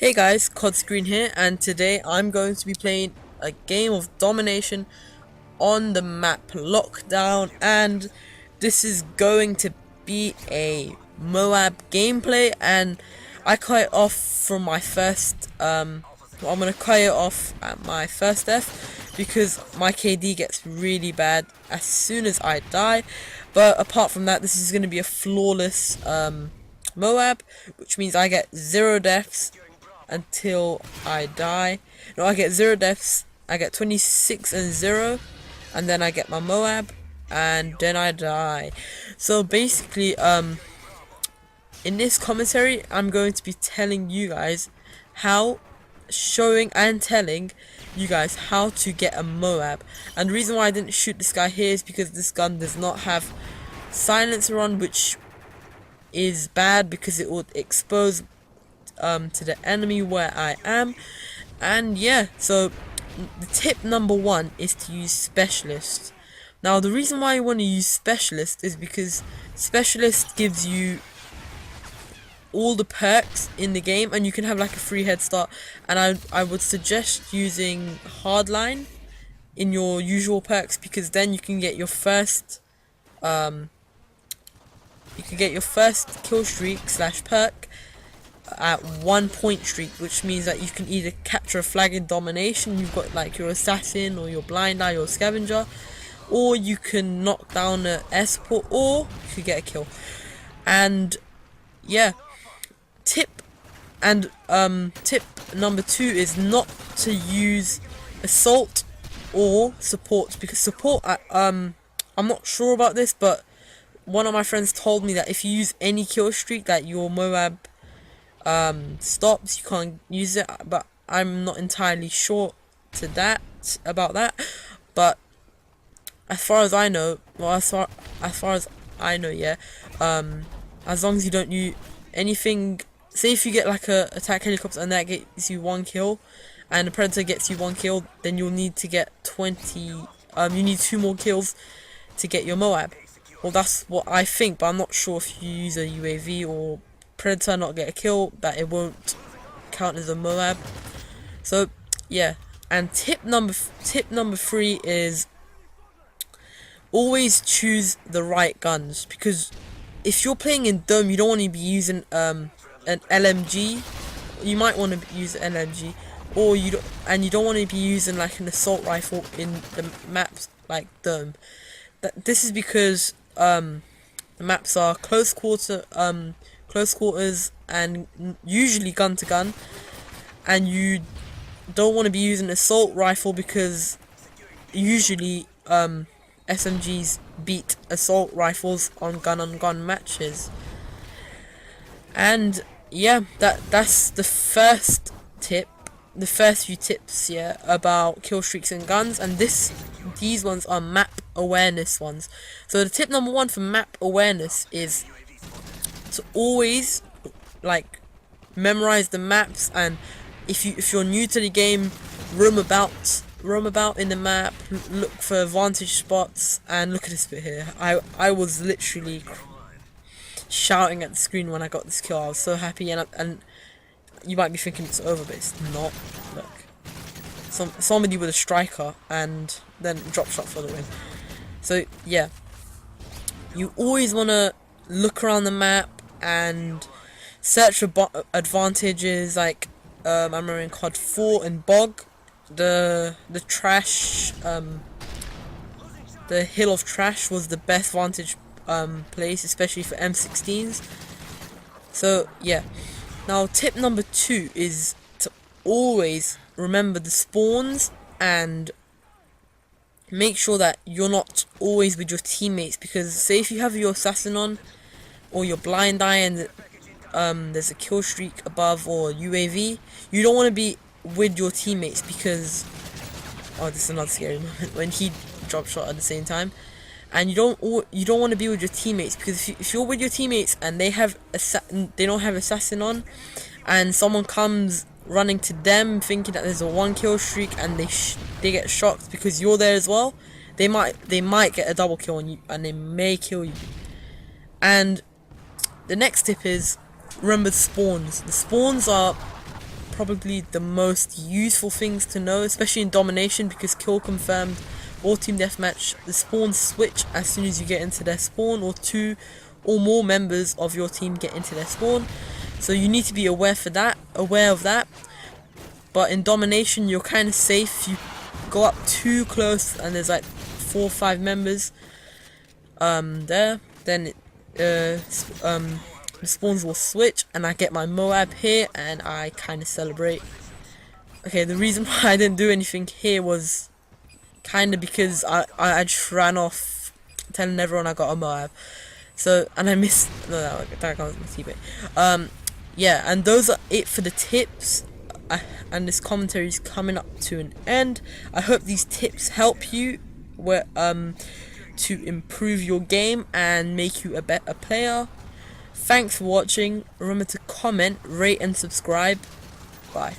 Hey guys, CODScreen here, and today I'm going to be playing a game of domination on the map Lockdown, and this is going to be a MOAB gameplay, and I cut it off from my first, I'm going to cut it off at my first death, because my KD gets really bad as soon as I die. But apart from that, this is going to be a flawless MOAB, which means I get 0 deaths until I die. No, I get 0 deaths, I get 26 and 0, and then I get my MOAB, and then I die. So basically, in this commentary, I'm going to be telling you guys showing and telling you guys how to get a MOAB. And the reason why I didn't shoot this guy here is because this gun does not have silencer on, which is bad because it would expose to the enemy where I am. And yeah, so the tip number 1 is to use specialist. Now the reason why you want to use specialist is because specialist gives you all the perks in the game, and you can have like a free head start. And I would suggest using hardline in your usual perks, because then you can get your first kill streak / perk at 1 point streak, which means that you can either capture a flag in domination, you've got like your assassin or your blind eye or scavenger, or you can knock down an escort, or you could get a kill. And yeah, tip number 2 is not to use assault or support, because support, I'm not sure about this, but one of my friends told me that if you use any kill streak that your MOAB stops, you can't use it. But I'm not entirely sure about that. But as far as I know, as far as I know, yeah, as long as you don't use anything, say if you get like a attack helicopter and that gets you 1 kill, and the predator gets you 1 kill, then you'll need to get 20. You need 2 more kills to get your MOAB. Well, that's what I think, but I'm not sure if you use a UAV or predator not get a kill, that it won't count as a MOAB. So yeah, and tip number 3 is always choose the right guns, because if you're playing in Dome, you don't want to be using an LMG. You might want to use an LMG, or you don't want to be using like an assault rifle in the maps like Dome. This is because the maps are close quarters and usually gun to gun, and you don't want to be using assault rifle because usually SMGs beat assault rifles on gun matches. And yeah, that's the first tip, the first few tips, yeah, about kill streaks and guns. And these ones are map awareness ones. So the tip number 1 for map awareness is to always like memorize the maps, and if you're new to the game, roam about in the map, look for vantage spots. And look at this bit here. I was literally shouting at the screen when I got this kill. I was so happy, and you might be thinking it's over, but it's not. Look, somebody with a striker and then drop shot for the win. So yeah, you always want to look around the map and search for advantages. Like I remember in COD 4 and Bog, the trash, the hill of trash was the best vantage place, especially for M16s. So yeah, now tip number 2 is to always remember the spawns, and make sure that you're not always with your teammates, because say if you have your assassin on or your blind eye and there's a kill streak above or UAV, you don't want to be with your teammates, because this is another scary moment when he drop shot at the same time. And you don't want to be with your teammates, because if you're with your teammates and they don't have assassin on, and someone comes running to them thinking that there's a 1 kill streak, and they get shocked because you're there as well, they might get a double kill on you, and they may kill you. And the next tip is remember the spawns. The spawns are probably the most useful things to know, especially in domination, because kill confirmed or team deathmatch, the spawns switch as soon as you get into their spawn, or 2 or more members of your team get into their spawn. So you need to be aware of that. But in domination, you're kind of safe. You go up too close and there's like 4 or 5 members there, then the spawns will switch and I get my MOAB here and I kind of celebrate. Okay, the reason why I didn't do anything here was kind of because I just ran off telling everyone I got a MOAB. So, and I missed, no, that was my teammate. Yeah, and those are it for the tips. And this commentary is coming up to an end. I hope these tips help you to improve your game and make you a better player. Thanks for watching. Remember to comment, rate and subscribe. Bye.